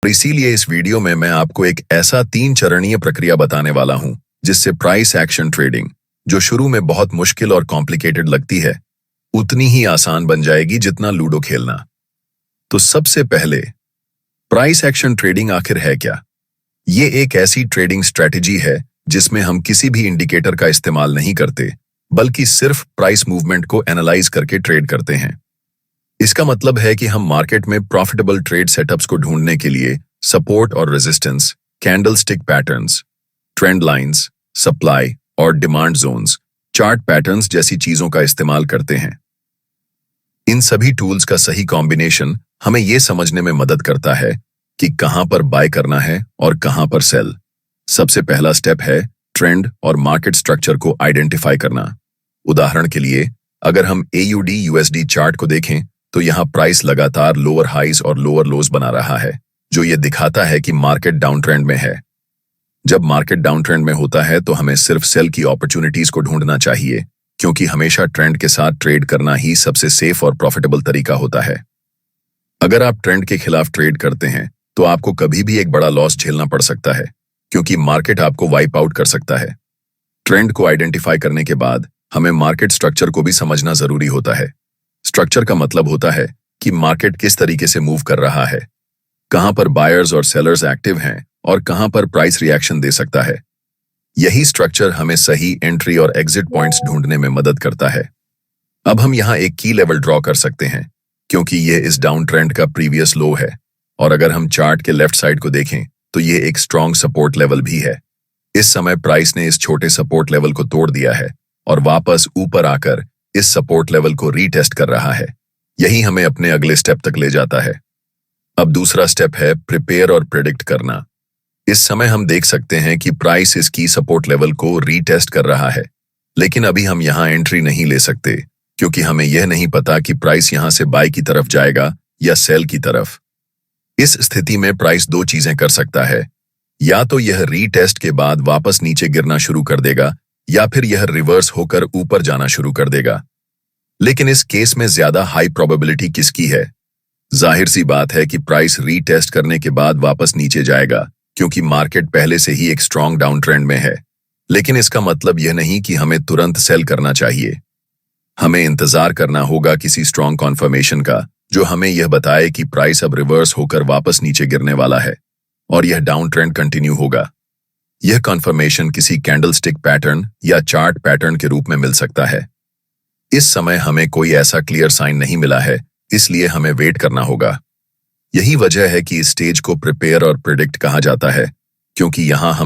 और इसीलिए इस वीडियो में मैं आपको एक ऐसा 3 चरणीय प्रक्रिया बताने वाला हूं जिससे प्राइस एक्शन ट्रेडिंग, जो शुरू में बहुत मुश्किल और कॉम्प्लिकेटेड लगती है, उतनी ही आसान बन जाएगी जितना लूडो खेलना। तो सबसे पहले, प्राइस एक्शन ट्रेडिंग आखिर है क्या? ये एक ऐसी ट्रेडिंग स्ट्रेटेजी है जिसमें हम किसी भी इंडिकेटर का इस्तेमाल नहीं करते, बल्कि सिर्फ प्राइस मूवमेंट को एनालाइज करके ट्रेड करते हैं। इसका मतलब है कि हम मार्केट में प्रॉफिटेबल ट्रेड सेटअप्स को ढूंढने के लिए सपोर्ट और resistance, candlestick patterns, trend lines, supply और डिमांड जोन्स, चार्ट पैटर्न्स जैसी चीजों का इस्तेमाल करते हैं। इन सभी टूल्स का सही कॉम्बिनेशन हमें यह समझने में मदद करता है कि कहां पर बाय करना है और कहां पर सेल। सबसे पहला स्टेप है ट्रेंड और मार्केट स्ट्रक्चर को आइडेंटिफाई करना। उदाहरण के लिए, अगर हम AUD USD चार्ट को देखें तो यहां प्राइस लगातार लोअर हाइज और लोअर लोज बना रहा है, जो ये दिखाता है कि मार्केट डाउन ट्रेंड में है। जब मार्केट डाउन ट्रेंड में होता है तो हमें सिर्फ सेल की अपॉर्चुनिटीज को ढूंढना चाहिए, क्योंकि हमेशा ट्रेंड के साथ ट्रेड करना ही सबसे सेफ और प्रॉफिटेबल तरीका होता है। अगर आप ट्रेंड के खिलाफ ट्रेड करते हैं तो आपको कभी भी एक बड़ा लॉस झेलना पड़ सकता है, क्योंकि मार्केट आपको वाइप आउट कर सकता है। ट्रेंड को आइडेंटिफाई करने के बाद हमें मार्केट स्ट्रक्चर को भी समझना जरूरी होता है। स्ट्रक्चर का मतलब होता है कि मार्केट किस तरीके से मूव कर रहा है, कहां पर बायर्स और सेलर्स एक्टिव हैं और कहां पर प्राइस रिएक्शन दे सकता है। यही स्ट्रक्चर हमें सही एंट्री और एग्जिट पॉइंट्स ढूंढने में मदद करता है। अब हम यहां एक की लेवल ड्रॉ कर सकते हैं, क्योंकि ये इस डाउन ट्रेंड का प्रीवियस लो है, और अगर हम चार्ट के लेफ्ट साइड को देखें तो ये एक स्ट्रॉन्ग सपोर्ट लेवल भी है। इस समय प्राइस ने इस छोटे सपोर्ट लेवल को तोड़ दिया है और वापस ऊपर आकर इस सपोर्ट लेवल को रीटेस्ट कर रहा है। यही हमें अपने अगले स्टेप तक ले जाता है। अब दूसरा स्टेप है प्रिपेयर और प्रेडिक्ट करना। इस समय हम देख सकते हैं कि प्राइस इस की सपोर्ट लेवल को रीटेस्ट कर रहा है, लेकिन अभी हम यहां एंट्री नहीं ले सकते, क्योंकि हमें यह नहीं पता कि प्राइस यहां से बाय की तरफ जाएगा या सेल की तरफ। इस स्थिति में प्राइस दो चीजें कर सकता है, या तो यह रीटेस्ट के बाद वापस नीचे गिरना शुरू कर देगा, या फिर यह रिवर्स होकर ऊपर जाना शुरू कर देगा। लेकिन इस केस में ज्यादा हाई प्रोबेबिलिटी किसकी है? जाहिर सी बात है कि प्राइस रीटेस्ट करने के बाद वापस नीचे जाएगा, क्योंकि मार्केट पहले से ही एक स्ट्रॉन्ग डाउन ट्रेंड में है। लेकिन इसका मतलब यह नहीं कि हमें तुरंत सेल करना चाहिए। हमें इंतजार करना होगा किसी स्ट्रॉन्ग कॉन्फर्मेशन का, जो हमें यह बताए कि प्राइस अब रिवर्स होकर वापस नीचे गिरने वाला है और यह डाउन ट्रेंड कंटिन्यू होगा। यह कॉन्फर्मेशन किसी कैंडलस्टिक पैटर्न या चार्ट पैटर्न के रूप में मिल सकता है। इस समय हमें कोई ऐसा क्लियर साइन नहीं मिला है, इसलिए हमें वेट करना होगा। यही वजह है कि इस स्टेज को प्रिपेयर और प्रिडिक्ट कहा जाता है, क्योंकि यहां हम